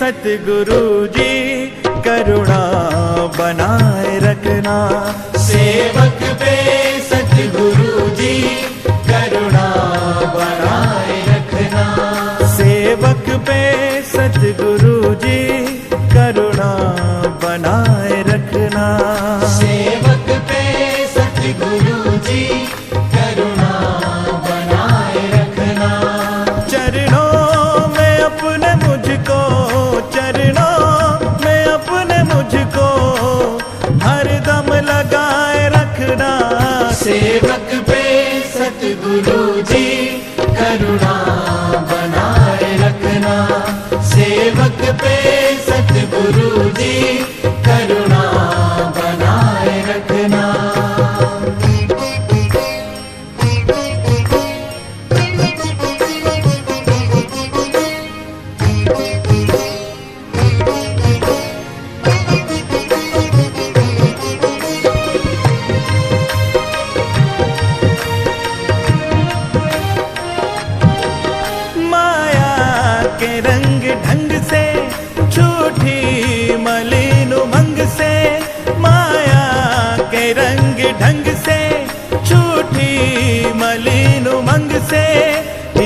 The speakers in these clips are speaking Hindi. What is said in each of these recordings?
सतगुरु जी करुणा बनाए रखना। सेवक पे सतगुरु जी करुणा बनाए रखना। सेवक पे सतगुरु जी करुणा बनाए रखना। सेवक पे सतगुरु जी करुणा बनाए रखना। चरणों में अपने मुझको, चरणों में अपने मुझको हरदम लगाए रखना। सेवक पे सतगुरु जी करुणा बनाए रखना। सेवक पे सतगुरु जी करुणा बनाए रखना। के रंग ढंग से झूठी मलिन उमंग से, माया के रंग ढंग से झूठी मलिन उमंग से,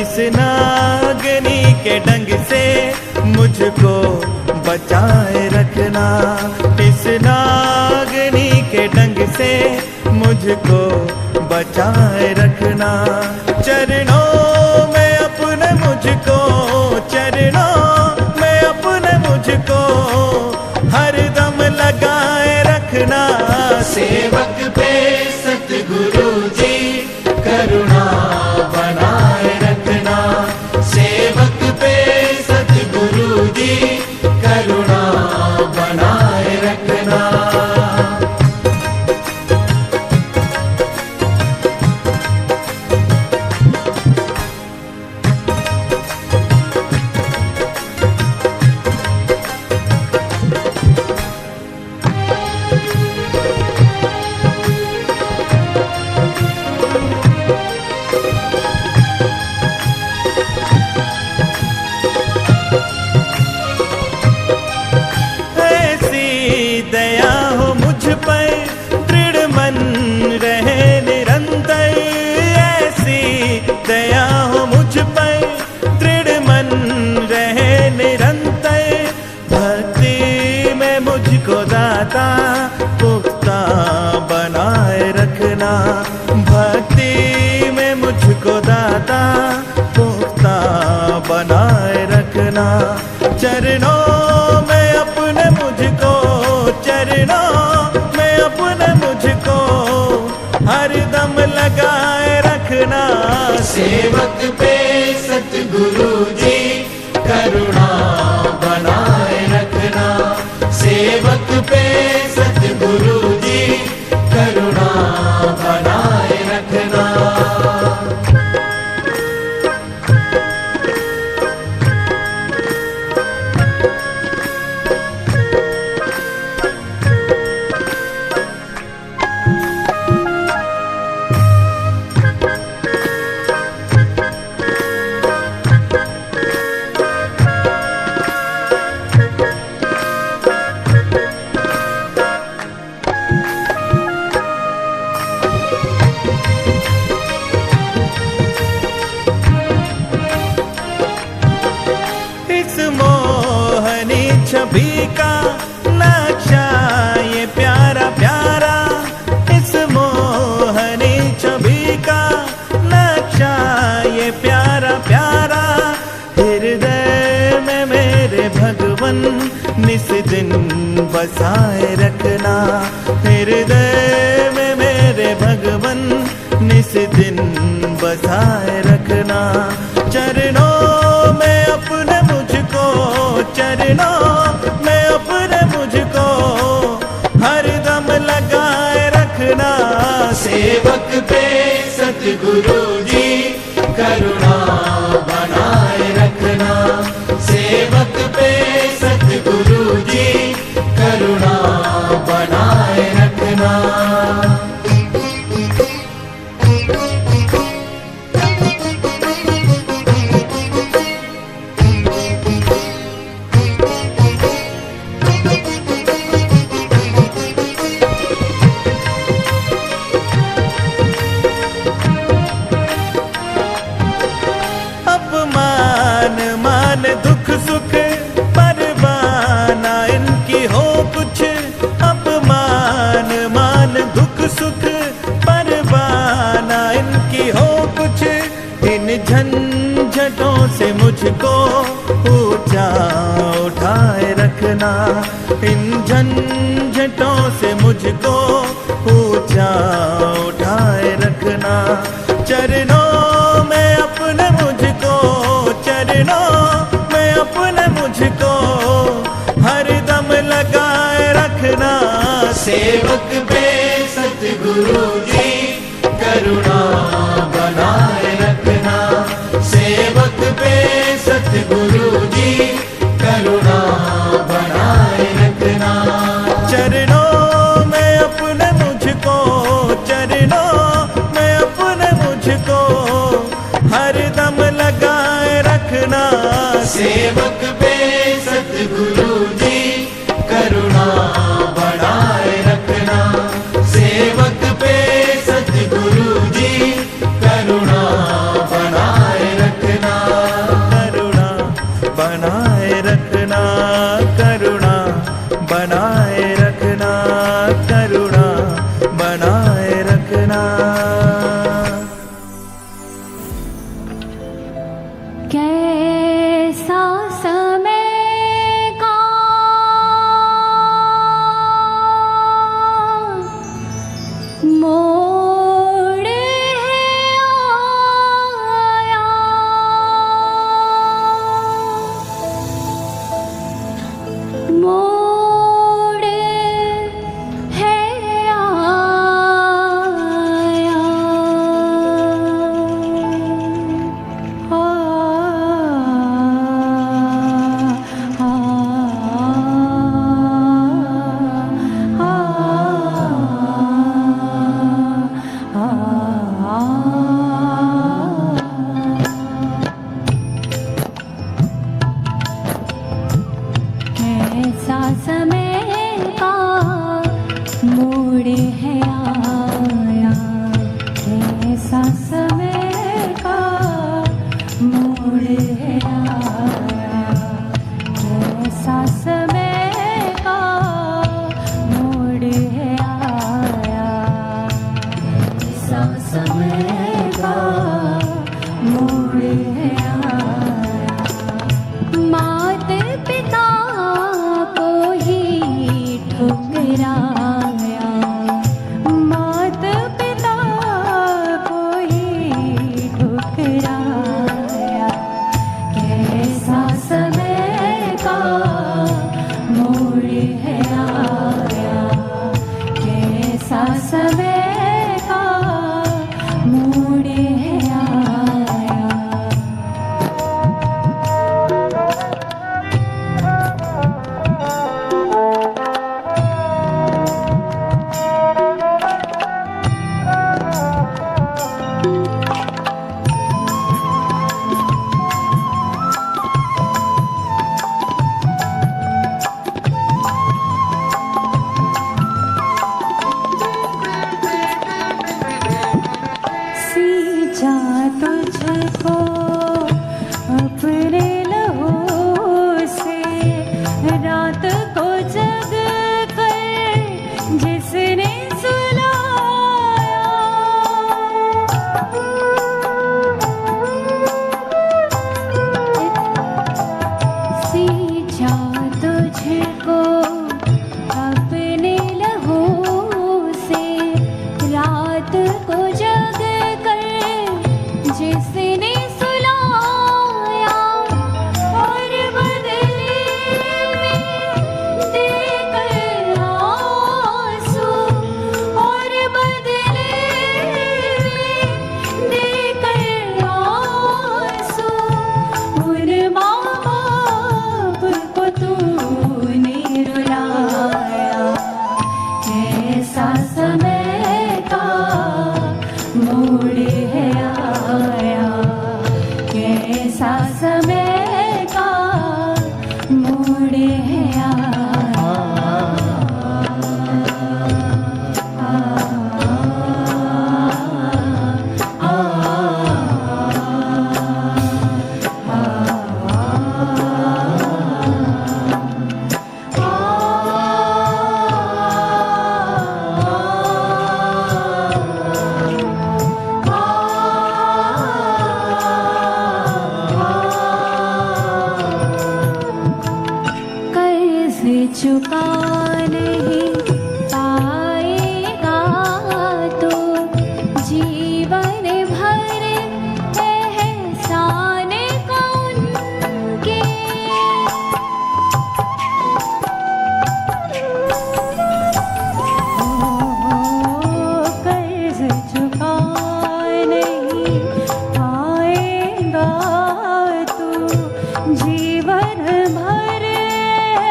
इस नागनी के डंग से मुझको बचाए रखना। इस नागनी के डंग से मुझको बचाए रखना। चरणों में अपने मुझको, चरणों में अपने मुझको हरदम लगाए रखना। सेवक पे सतगुरु जी करुणा बनाए रखना। सेवक पे सतगुरु जी करुणा बनाए रखना। दया हो मुझ पर दृढ़ मन रहे निरंतर। ऐसी दया हो मुझ पर दृढ़ मन रहे निरंतर। भक्ति में मुझको दाता पुख्ता बनाए रखना। भक्ति में मुझको दाता पुख्ता बनाए रखना। चरणों में अपने मुझको, चरणों में अपने मुझको हरदम लगाए रखना। सेवक पे सतगुरु जी करुणा बनाए रखना। सेवक पे सतगुरु जी करुणा बनाए रखना। छवि का नक्शा ये प्यारा प्यारा, इस मोहनी छवि का नक्शा ये प्यारा प्यारा। हृदय में मेरे भगवन निस दिन बसाए रखना। हृदय में मेरे भगवन निस दिन बसाए रखना। चरणों में अपने मुझको, चरणों में अपने मुझको हरदम लगाए रखना। सेवक पे सतगुरु जी करुणा बनाए रखना। सेवक पे सतगुरु जी करुणा बनाए रखना। से मुझको ऊंचा उठाए रखना, इन झंझटों से मुझको ऊंचा उठाए रखना। चरणों में अपने मुझको, चरणों में अपने मुझको हर दम लगाए रखना। सेवक पे सतगुरु जी करुणा बनाए रखना। सेवक पे सतगुरु जी करुणा बनाए रखना। चरणों में अपने मुझको, चरणों में अपने मुझको हर दम लगाए रखना। सेवक पे सतगुरु जी करुणा बनाए रखना। सेवक पे सतगुरु जी करुणा बनाए रखना। करुणा बनाए रखना, करुणा बनाए रखना, करुणा बनाए रखना। कैसा समय का मोड़ है आया, मोड़ है कैसा समय का मोड़ है आया, कैसा समय का मोड़ है आया, कैसा समय का मोड़ है आया, कैसा समय का मोड़ है आया। मात पिता को ही ठुकराया, मात पिता को ही ठुकराया। कैसा समय का मोड़ है आया, कैसा समय का मोड़ है आया। नहीं पाएगा तो जीवन भर एहसान कौन के। कर्ज चुका नहीं पाएगा तो जीवन भर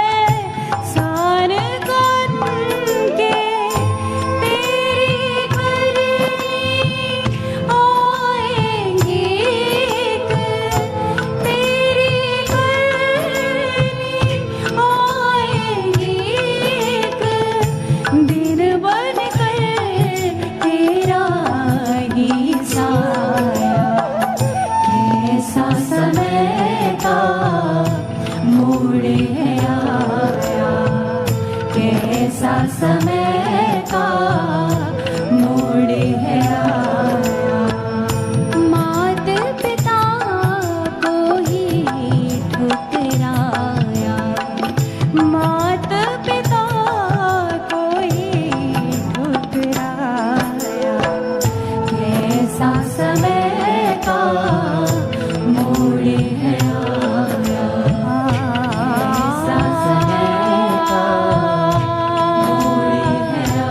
एहसान कौन के। तेरी करनी आएंगी एक, तेरी करनी आएंगी एक दिन बन कर तेरा ही साया। कैसा समय का मोड़ है आया, कैसा समय का मोड़ है आया। मात पिता को ही ठुकराया, मात पिता को ही ठुकराया। कैसा समय का मोड़ है आया, कैसा समय का मोड़ है आया।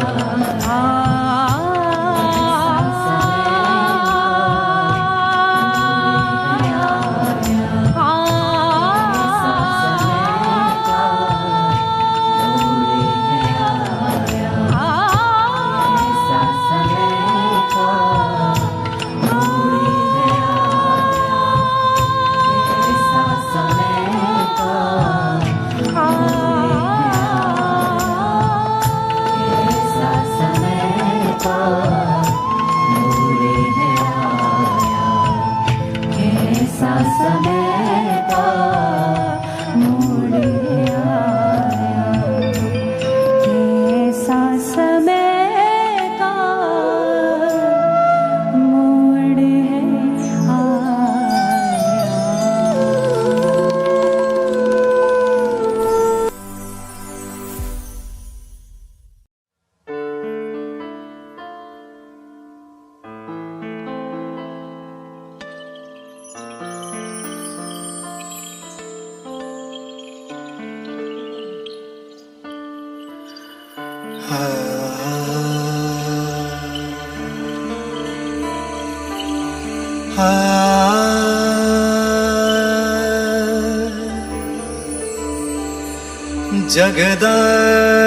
कैसा समय का मोड़ है आया, कैसा समय का मोड़ है आया।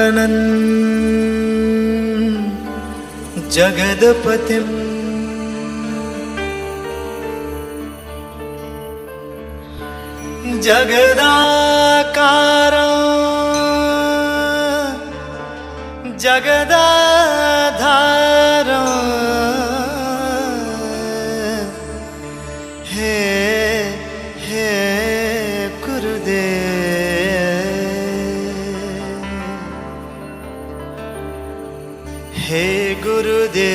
जगदानंद जगदपतिम् जगदाकारं जगदाधारं हे हे गुरुदेव, हे गुरुदेव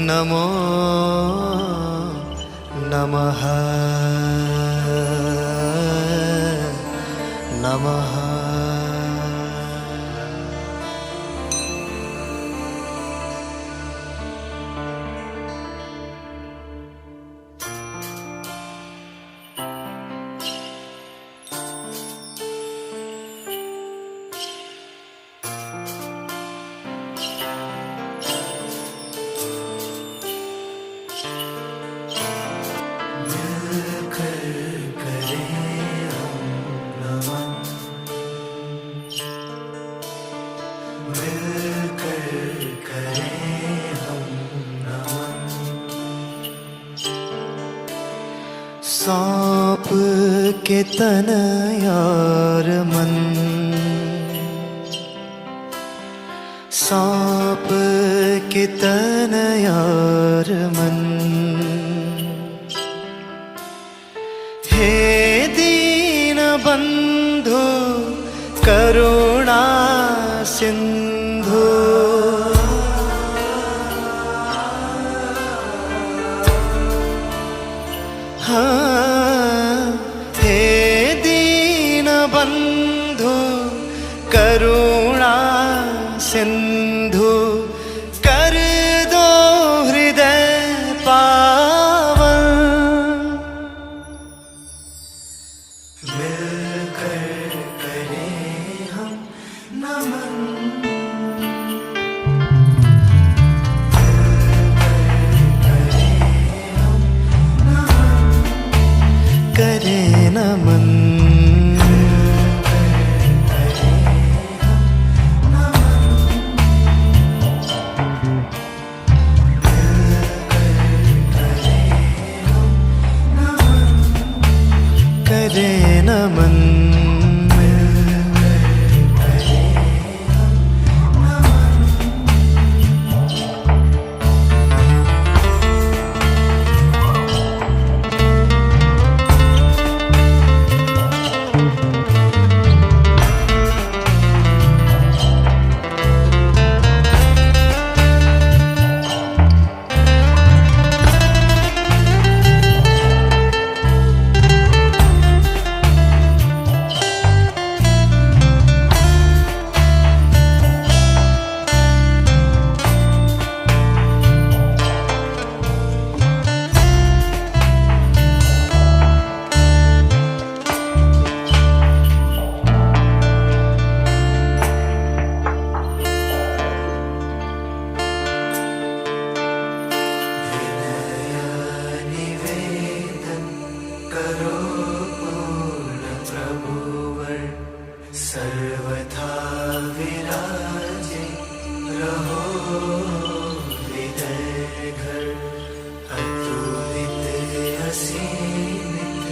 नमो नमः नमः। सांप के तन यार मन, सांप के तन यार मन, हे दीन बंधु करुणा सिंधु, हाँ, हे दीन बंधु सिंधु कर दो हृदय पावन। मिलकर करें हम नमन, करें नमन, करें नमन। सर्वथा विराजे रहो हृदय घर, अतुलित असीमित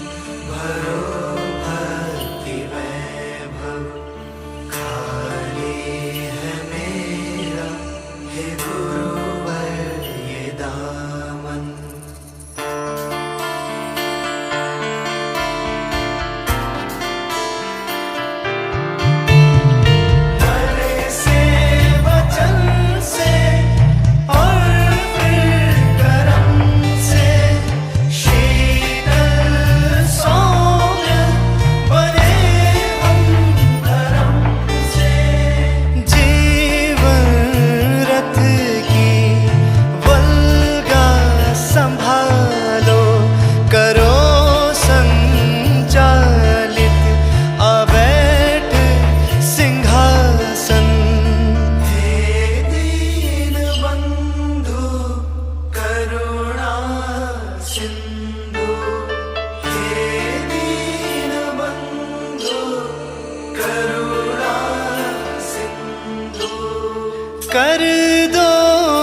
भरो भक्ति वैभव। खाली है मेरा हे गुरुवर ये दामन। कर दो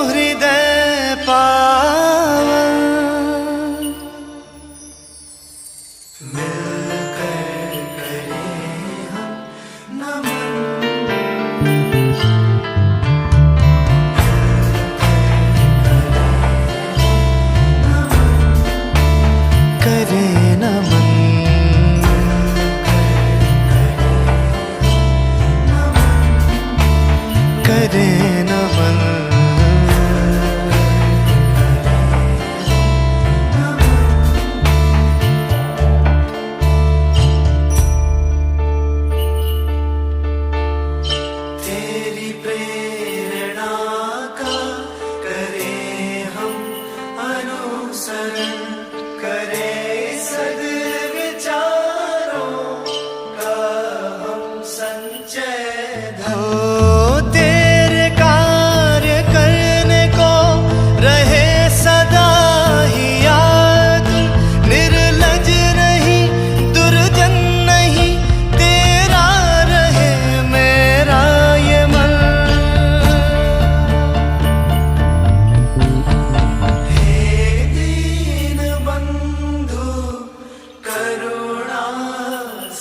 हृदय पावन। मिलकर करें हम नमन, करें नमन, करें नमन। तेरी प्रेरणा का करें हम अनुसरण, करें सद्विचारों का हम संचय धन।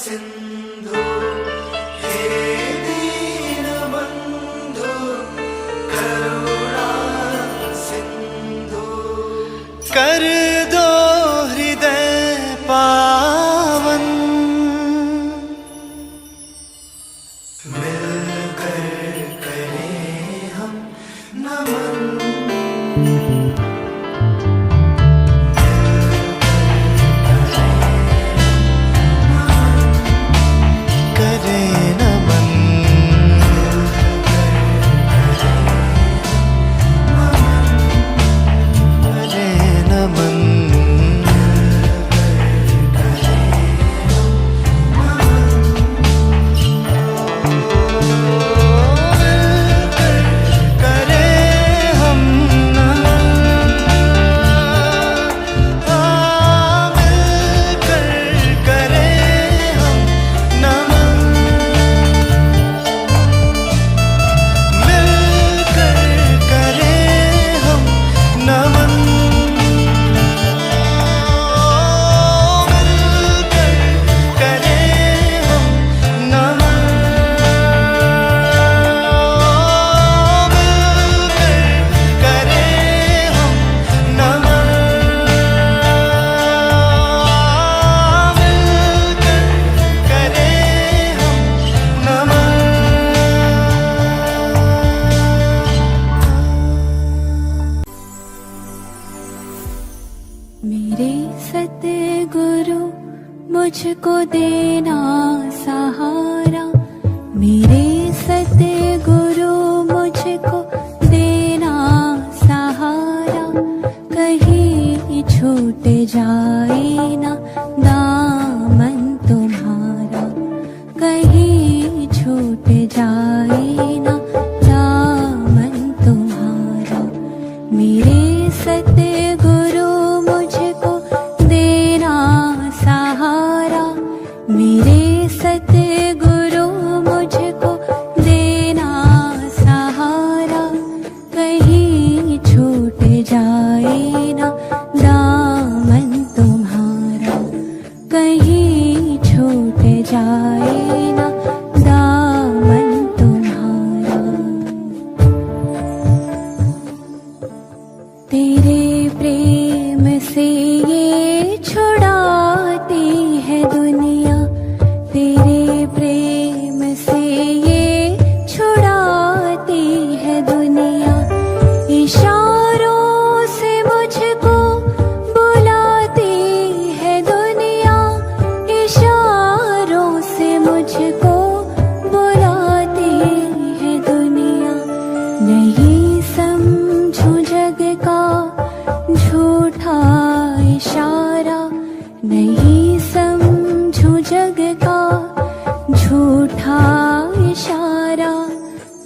सिंधु हे मुझको देना सहारा, मेरे सतगुरु मुझको देना सहारा, कहीं छूट जाए ना दामन तुम्हारा, कहीं छूट जाए ना दामन तुम्हारा, मेरे सतगुरु मुझको देना सहारा, मेरे सतगुरु मुझको देना सहारा, कहीं छूट जाए ना दामन तुम्हारा, कहीं छूट जाए ना दामन तुम्हारा। तेरे प्रेम से ये छुड़ाती है दुनिया, तेरे प्रेम से ये छुड़ाती है दुनिया, इशारों से मुझको बुलाती है दुनिया, इशारों से मुझको बुलाती है दुनिया, नहीं समझूं जग का झूठा इशारा, नहीं समझूं जग का झूठा इशारा,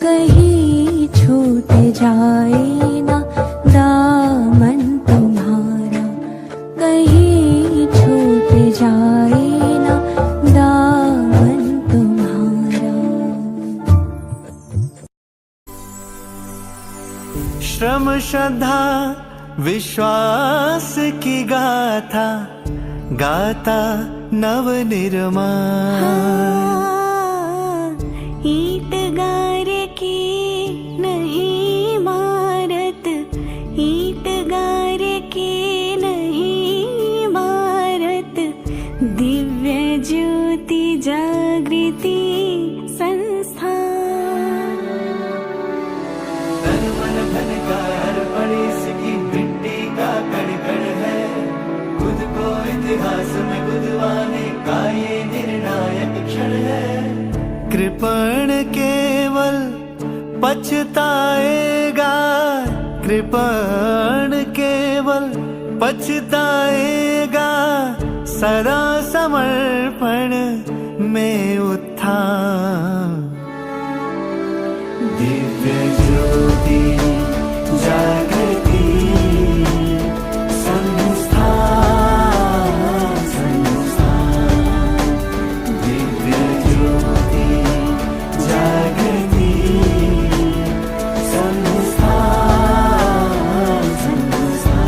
कहीं छूट जाए ना दामन तुम्हारा, कहीं छूट जाए ना दामन तुम्हारा। श्रम श्रद्धा विश्वास की गाथा गाता नव निर्माण, ईट गार की नहीं मारत, ईट गार की नहीं मारत, दिव्य ज्योति जागृति संस्था। तन मन धन का हर पड़ी इसकी मिट्टी का कण कण है, खुद को इतिहास में बुधवाने का ये निर्णायक क्षण है। कृपण केवल पछताएगा, कृपण केवल पछताएगा, सदा समर्पण में उत्थान। दिव्य ज्योति जागृति संस्था, संस्था, दिव्य ज्योति जागृति संस्था, संस्था।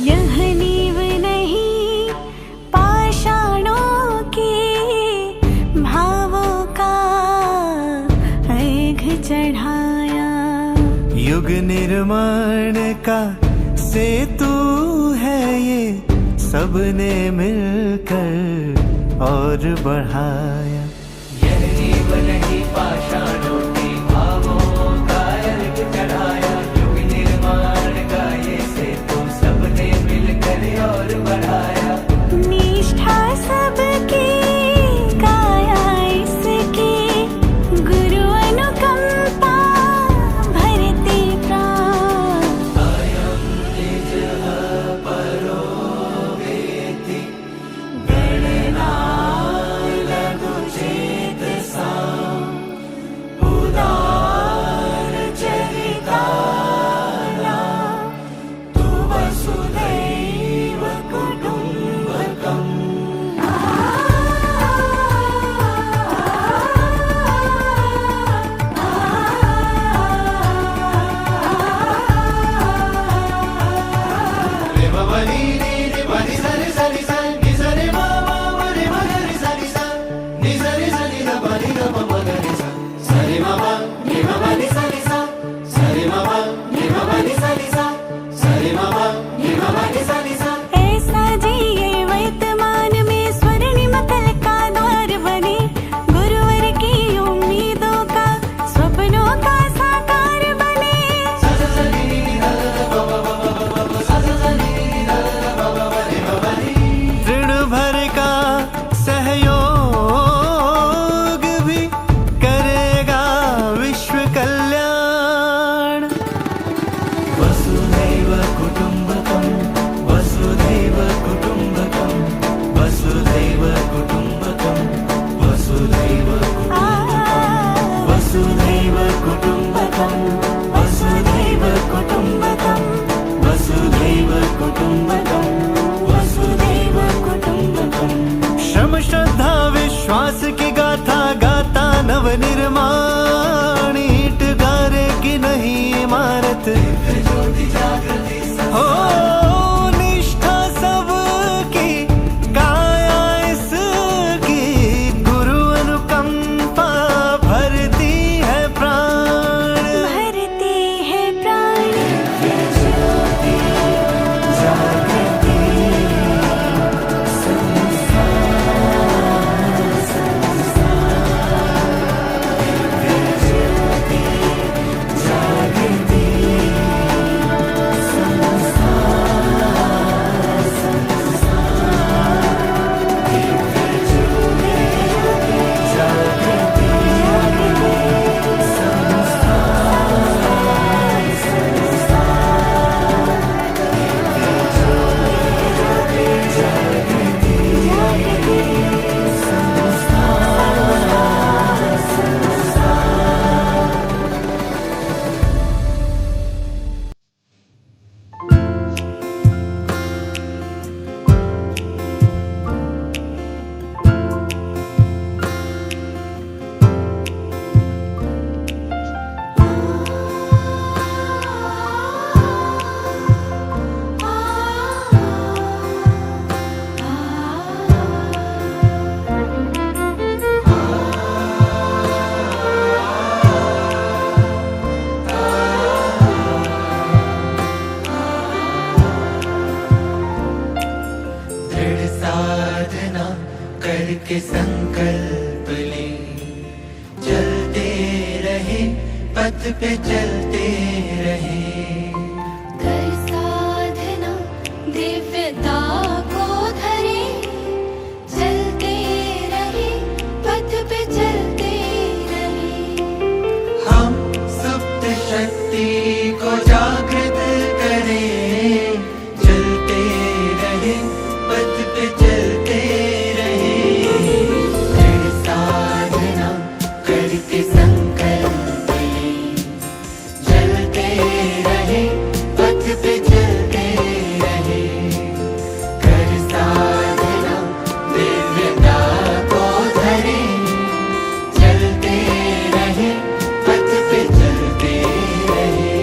यह नींव नहीं पाषाणों की, भावों का ऐघ चढ़ाया, युग निर्माण का सेतु है ये, सबने मिलकर और बढ़ाया। यह नींव नहीं पाषाणों की, भावों का अर्घ चढ़ाया, युग निर्माण का ये सेतु सबने मिलकर और बढ़ाया। निष्ठा सबकी काया इसकी, गुरु अनुकंपा भरती प्राण, अयं निजः परो वेति गणना लघु चेतसा, संकल्प ले, चलते रहे पथ पे चलते रहे। कर साधना दिव्यता को धरे, चलते रहे पथ पे चलते रहे। हम सुप्त शक्ति को जागृत करें, चलते रहे पथ पे चलते रहे। दृढ़ साधना करके संकल्प ले, चलते रहे पथ पे चलते रहे। कर साधना दिव्यता को धरे, चलते रहे पथ पे चलते रहे।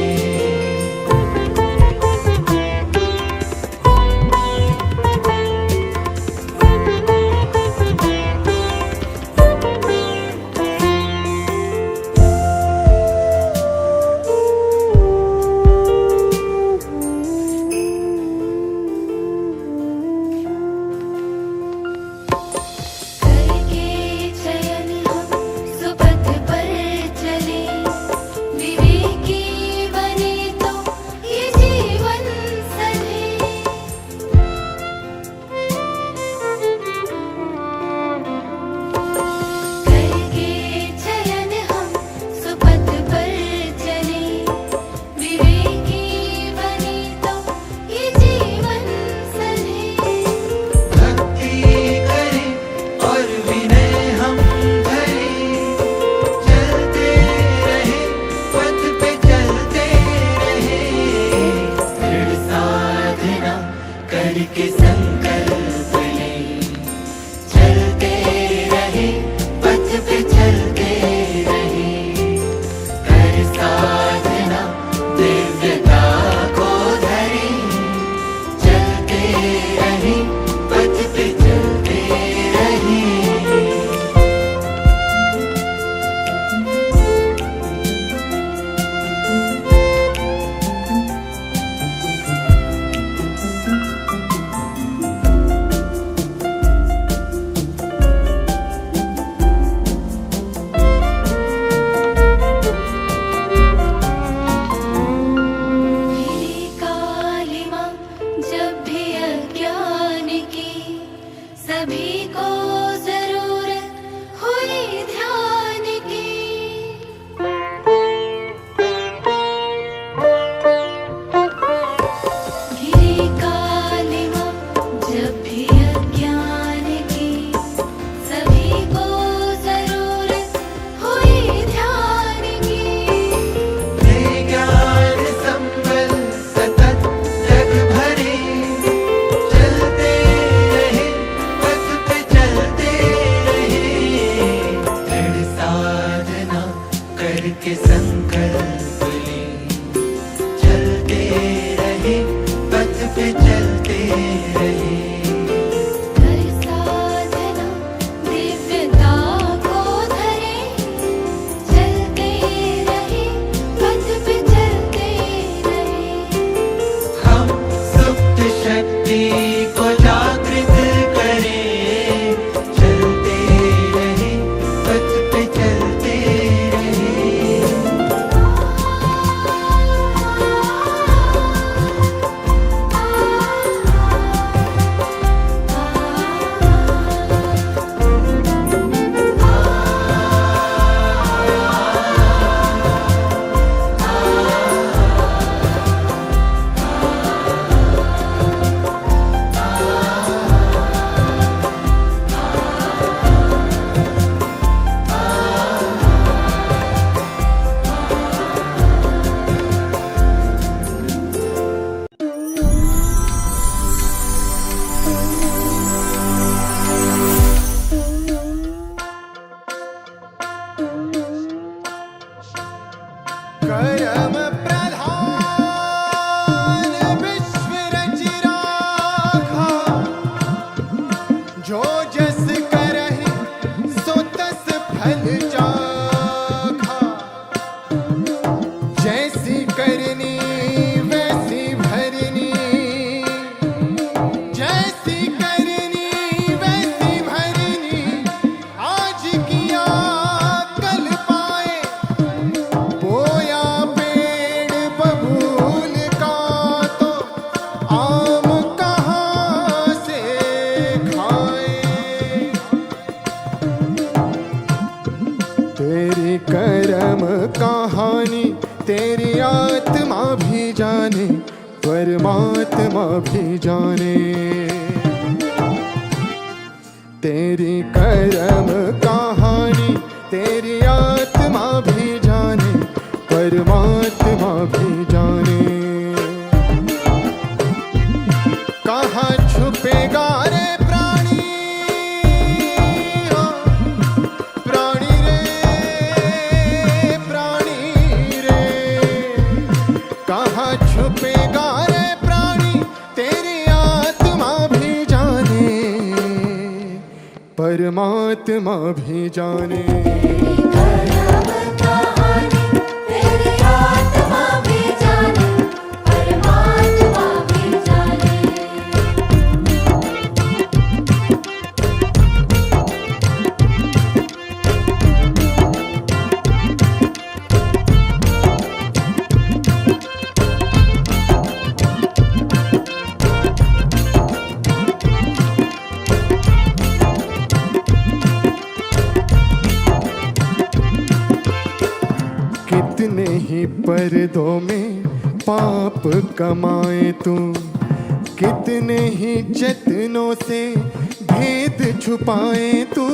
करके चयन हम सुपथ पर चले, विवेकी बने तो ये जीवन सधे। करके चयन हम सुपथ पर चले, विवेकी बने तो ये जीवन सधे। भक्ति करें और विनय हम धरें, चलते रहे पथ पे चलते रहे। दृढ़ साधना करके संकल्प ले, चलते रहे पथ पे चलते रहे। कर साधना दिव्यता को धरे, चलते रहे पथ पे चलते रहे। तेरी कर्म कहानी तेरी आत्मा भी जाने, परमात्मा भी जाने। तेरी कर्म कहानी तेरी आत्मा भी जाने, परमात्मा भी जाने। कहाँ छुपेगा रे प्राणी, प्राणी रे, प्राणी रे। कहाँ छुपेगा रे प्राणी, तेरी आत्मा भी जाने, परमात्मा भी जाने। कर्म कहानी तेरी आत्मा भी जाने, परमात्मा भी जाने। कितने ही पर्दों में पाप कमाए तू, कितने ही जतनों से भेद छुपाए तू।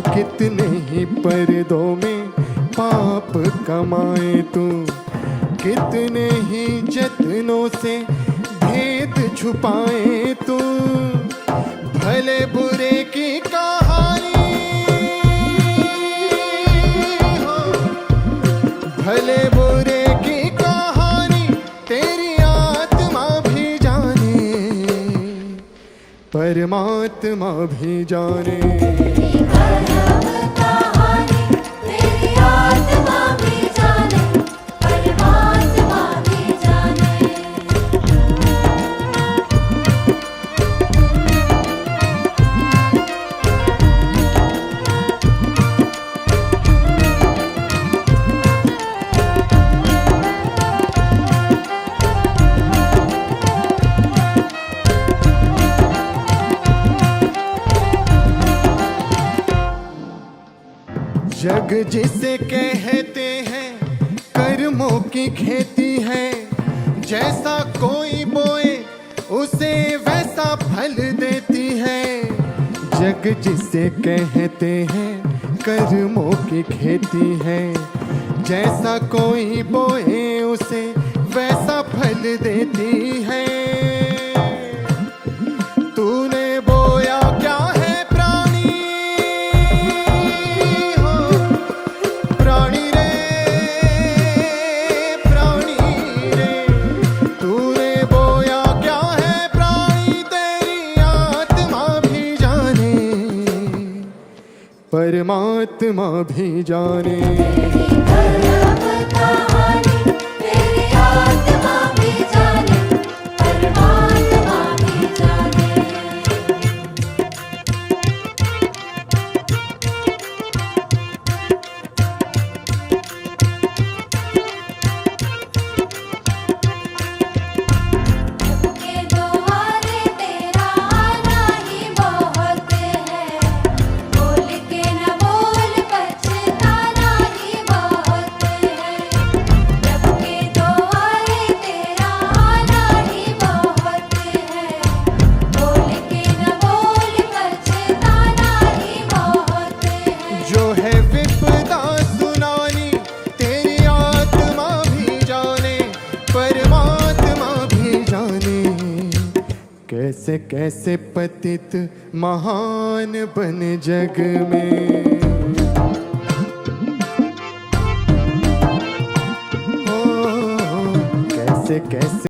कितने ही पर्दों में पाप कमाए तू, कितने ही जतनों से भेद छुपाए तू। भले बुरे की कहानी हो, भले बुरे की कहानी तेरी आत्मा भी जाने, परमात्मा भी जाने। कर्म कहानी तेरी आत्मा भी जाने, परमात्मा भी जाने। जग जिसे कहते हैं कर्मों की खेती है, जैसा कोई बोए उसे वैसा फल देती है। जग जिसे कहते हैं कर्मों की खेती है, जैसा कोई बोए उसे वैसा फल देती है। तूने बोया क्या है प्राणी, हो प्राणी रे, प्राणी रे। तूने बोया क्या है प्राणी, तेरी आत्मा भी जाने, परमात्मा भी जाने। कर्म कहानी तेरी आत्मा भी जाने, परमात्मा भी जाने। सबके द्वारे तेरा आना ही बहुत है, बोल के न बोल पछताना ही बहुत है। सबके द्वारे तेरा आना ही बहुत है, बोल के न बोल पछताना ही बहुत है। जो है विपदा सुनानी तेरी आत्मा भी जाने, परमात्मा भी जाने। कैसे कैसे पतित महान बन जग में, ओ कैसे कैसे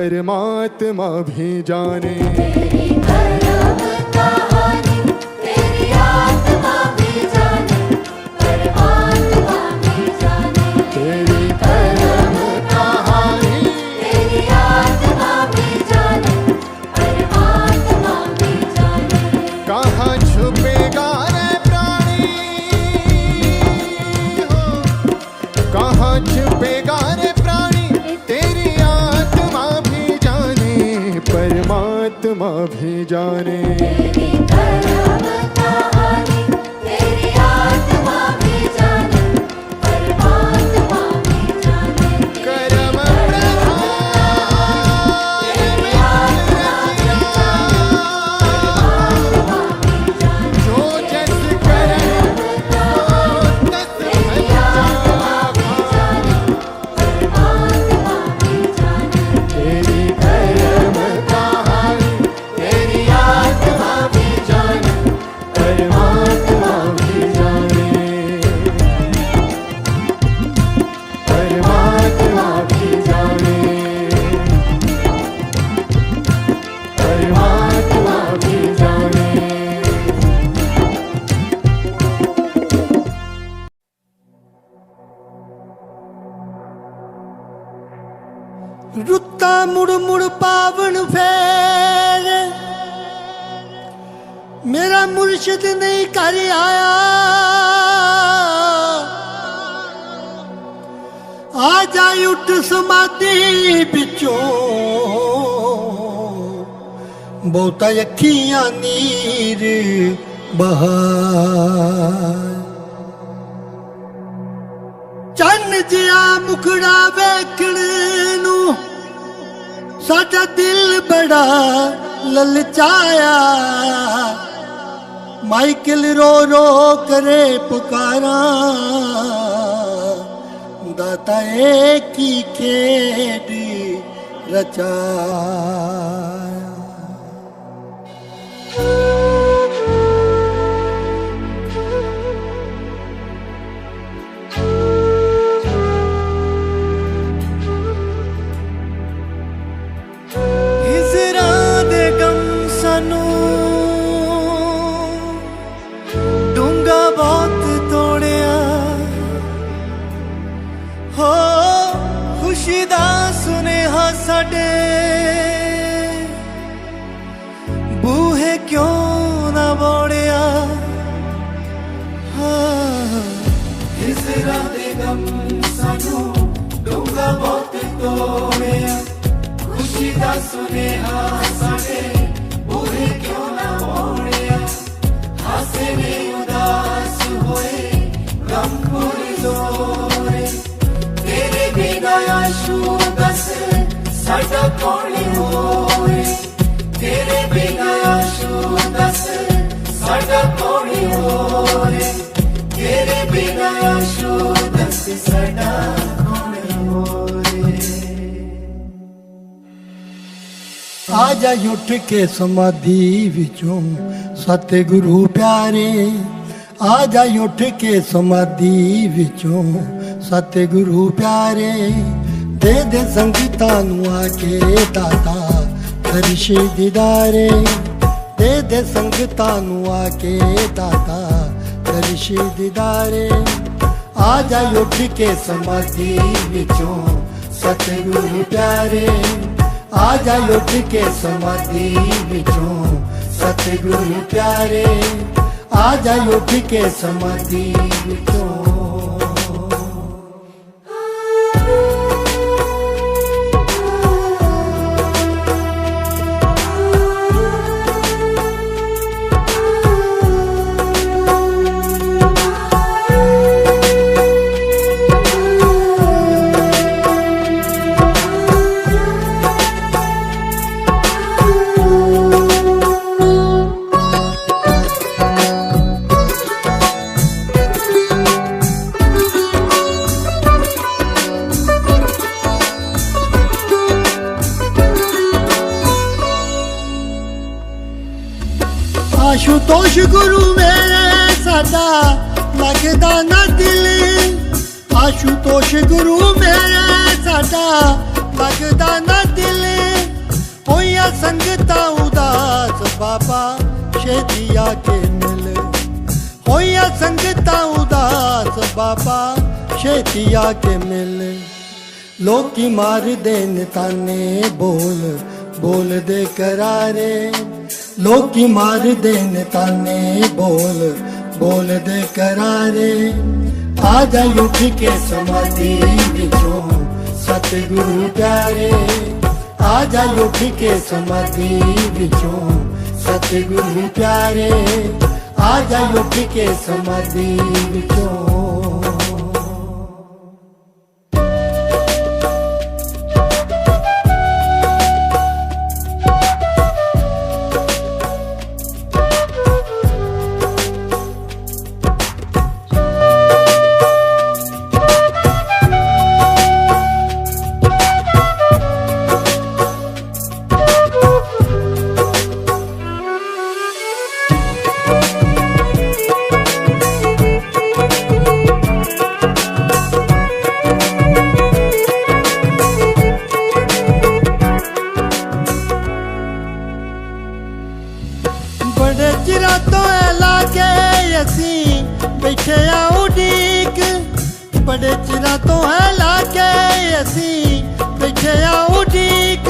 परमात्मा भी जाने। तेरी धर्म कहानी तेरी आत्मा भी जाने, परमात्मा भी जाने। तेरी धर्म कहानी तेरी आत्मा भी जाने, परमात्मा भी जाने। कहाँ छुपेगा रे प्राणी हो, कहाँ छुपेगा रे प्राणी, तेरी आत्मा भी जाने, परमात्मा भी जाने। तेरी धर्म कहानी तेरी आत्मा भी जाने, परमात्मा भी जाने। कर्म प्रधान तेरी आत्मा भी जाने, परमात्मा भी जाने। जो जस करे सो तस तेरी फल आत्मा भी जाने, परमात्मा भी जाने। तेरी धर्म कहानी तेरी आत्मा भी जाने, परमात्मा भी जाने, परमात्मा भी जाने, परमात्मा भी जाने। रुत्ता मुड़ मुड़ पावन फेर, मेरा मुर्शिद नहीं कर आया। आ जा उठ समाधि बिचों, बहुता अखियां नीर बहा। चन्न जिया मुखड़ा वेखण नूं साडा दिल बड़ा ललचाया। माइकल रो रो करे पुकारा, दाता एक ही खेड रचाया। हिजरां दे गम सानू डूंगा बहुत तोड़िया हो। खुशी दा सुनेहा साडे बूहे क्यों ना बोड़िया। हिजरां दे गम सानू डूंगा बहुत तोड़िया। खुशी दा सुनेहा साडे बूहे क्यों ना मोड़िया। हासे ने उदास होए गम पुरजोरे, तेरे बिना आशू दस साडा कौन होए। तेरे बिना आशू दस साडा कौन होए। तेरे बिना आशू दस साडा कौन होए। आजा उठ के समाधि विचों सतगुरु प्यारे। आजा उठ के समाधि विचों सतगुरु प्यारे। दे दे संगतां नूं आके दाता फरिश दीदारे। दे दे संगतां नूं आके दाता फरिश दीदारे। आजा उठ के समाधि विचों सतगुरु प्यारे। आजा उठ के समाधि विचों सतगुरु प्यारे। आजा उठ के समाधि विचों। आशुतोष गुरु मेरे साडा लगदा ना दिल। आशुतोष गुरु मेरे साडा लगदा ना दिल। संगतां उदास बाबा छेती आके मिल होइया संगतां उदास बाबा छेती आके मिल लोकी मार देन ताने बोल बोल दे करारे लोकी मार देन ताने बोल बोल दे करारे आ जा उठ के समाधि विचों सतगुरु प्यारे आ जा उठ के समाधि विचों सतगुरु प्यारे आ जा उठ के समाधि विचों बड़े चिरा तो लागे असी बैठे उड़ीक बड़े चिरा तो लागे असी बैठे उड़ीक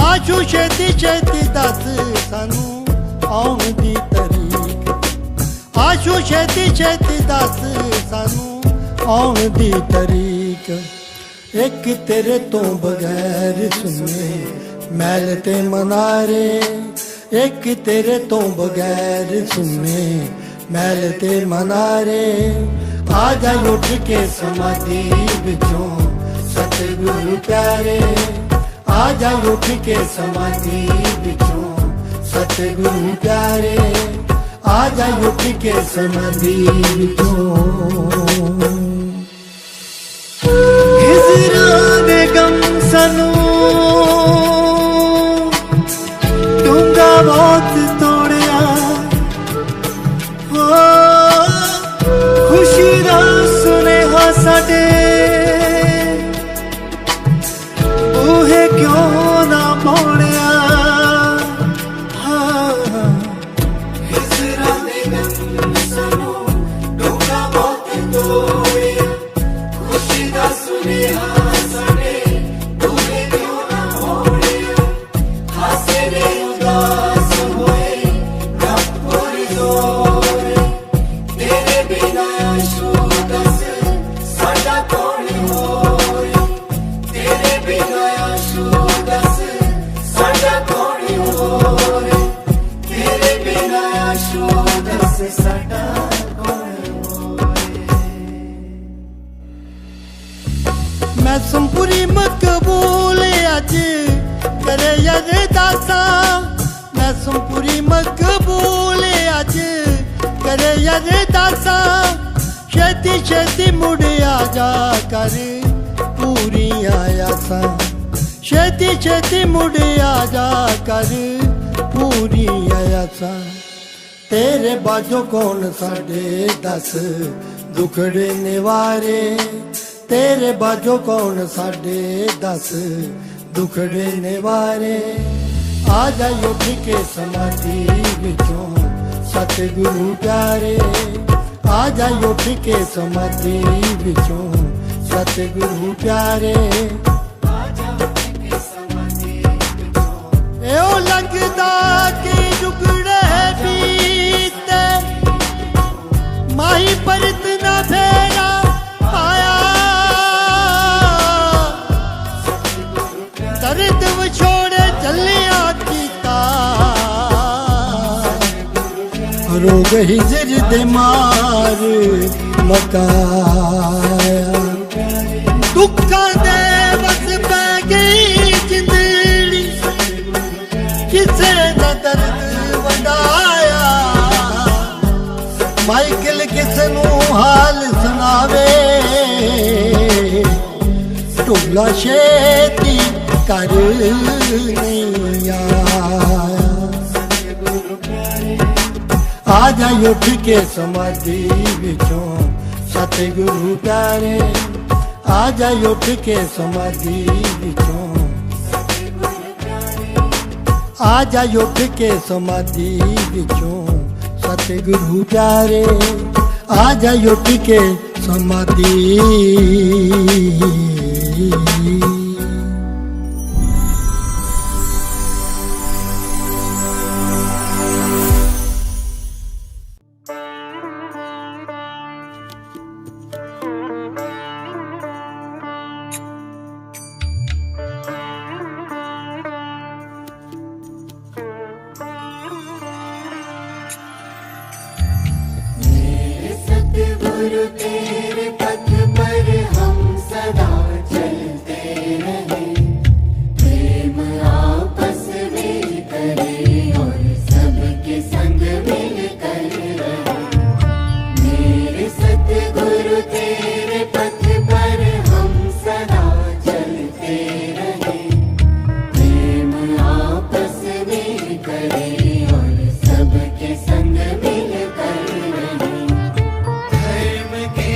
आशू छेती छेती दस सानू आउण दी तरीक आशू छेती छेती दस सानू आउण दी तरीक एक तेरे तो बगैर सुने मैल ते मनारे एक तेरे तो बगैर सुने मैल ते मनारे आ जा उठ के समाधि विचों सतगुरु प्यारे आ जा उठ के समाधि विचों सतगुरु प्यारे आ जा उठ के समाधि विचों खिजरा दे गम सनू डूंगा बहुत तोड़िया हो खुशी दा सुनेहा साडे बूहे क्यों ना मोड़िया खिजरा दे गम सनू डूंगा बहुत तोड़िया खुशी दा सुनेहा साडे बूहे क्यों ना मोड़िया हासे रे उदास होए कपूर जोर तेरे बिना आशू दस साडा कौन होए तेरे बिना आशू दस साडा कौन होए तेरे बिना आशू दस साडा कौन होए मैं संपूरी मकबूल अज करे यद दासा मैं संपूरी मकबूल अज करे यद दासा छेती छेती मुड़ आ जा कर पूरी आया सा छेती छेती मुड़ आ जा कर पूरी आया सा तेरे बाजो कौन साढ़े दस दुखड़े निवारे तेरे बाजो कौन साढ़े दस दुखड़े निवारे आ जा उठ के समाधि विचों सतगुरु प्यारे आ जा उठ के समाधि विचों सतगुरु प्यारे एओ लगदा कि जुगड़े बीते माही परत ना फेरा पाया दर्द विछोड़े चलिया कीता रोग हिजर दे मार मकाया दुखां दे बस पै गई जिंदड़ी किसे न दर्द वंडाया माइकल किसनू हाल सुनावे ढोला छेती कर नहीं आया आ जा उठ के समाधि विचों सतगुरु प्यारे आ जा उठ के समाधि विचों आजा उठ के समाधि विचों सतगुरु प्यारे आजा उठ के समाधि सतगुरु तेरे पथ पर हम सदा चलते रहे प्रेम आपस में करें और सबके संग मिल कर रहे मेरे सतगुरु तेरे पथ पर हम सदा चलते रहे प्रेम आपस में करें और सबके संग मिल कर रहे धर्म के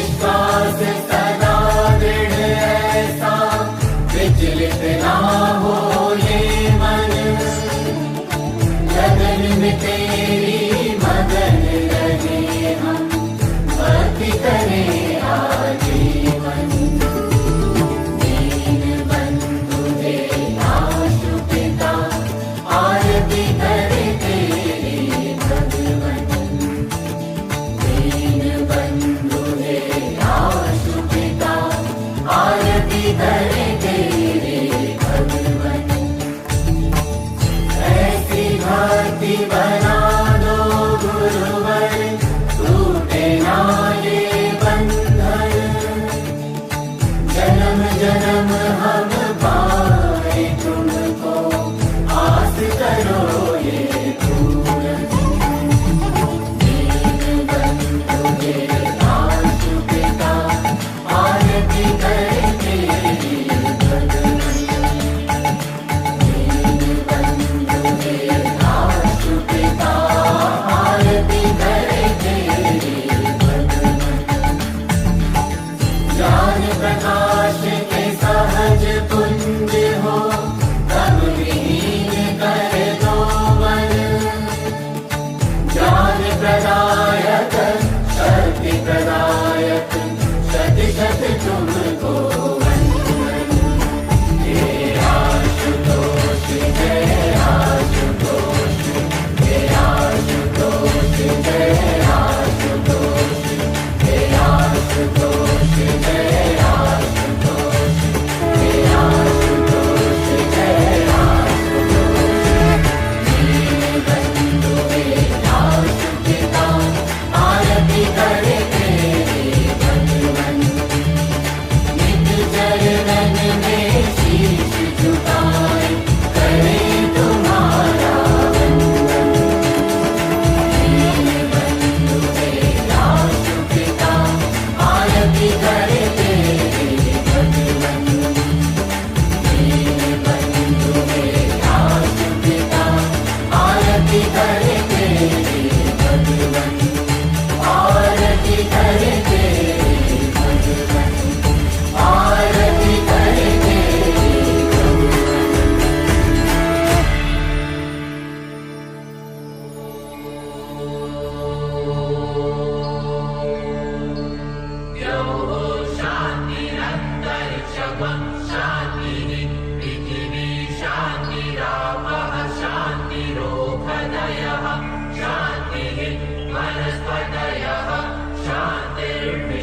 विश्वास सदा दृढ़ ऐसा, विचलित ना हो ये मन, लगन में तेरी मगन रहे हम, भक्ति करें आजीवन। दीन बंधु हे आशु पिता, आरती करे तेरी भगवन। दीन बंधु हे आशु पिता, आरती करे तेरी भगवन। ऐसी भक्ति बना दो गुरुवर, टूटे ना ये बंधन, जन्म जन्म हम पाए तुमको, आस करो ये पूरन। दीन बंधु हे आशु पिता, आरती करे तेरी भगवन। दीन बंधु हे आशु पिता, आरती करे तेरी भगवन। ज्ञान प्रकाश के सहज पुंज हो, तब विहीन कर दो मन, ज्ञान प्रदायक शक्ति प्रदायक, शत शत तुमको वंदन। हे आशुतोष जय आशुतोष, हे आशुतोष जय आशुतोष, हे आशुतोष जय आशुतोष, हे आशुतोष जय आशुतोष। दीन बंधु हे आशु पिता, आरती करे तेरी भगवन। नित चरणन में शीश झुकाए, करे तुम्हारा वंदन। दीन बंधु हे आशु पिता, आरती करे तेरी भगवन। दीन बंधु हे आशु पिता, आरती करे तेरी भगवन। आरती करे तेरी भगवन, आरती करे तेरी शान्तिः वनस्पतयः शान्तिर्विश्र्वे